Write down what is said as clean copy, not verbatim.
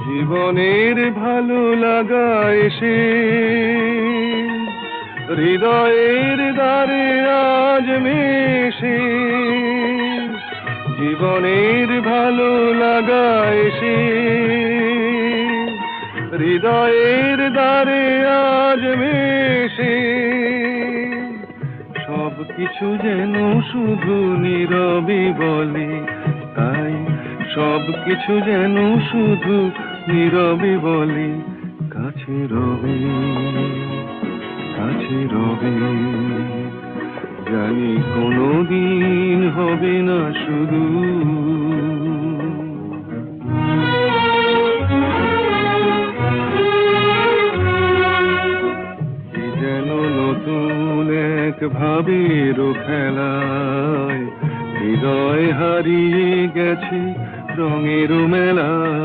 জীবনের ভালো লাগা এসে হৃদয়ের দ্বারে আজ মেশে, জীবনের ভালো লাগা এসে হৃদয়ের দ্বারে আজ মেশে। সব কিছু যেন শুধু নীরবে বলে, তাই সব কিছু যেন শুধু নীরবে বলে, কাছে রবে কাছে রবে। জানি কোনোদিন হবে না শুধু। কি যেন নতুন এক ভাবের খেলায় হৃদয় হারিয়ে গেছে রঙের মেলায়।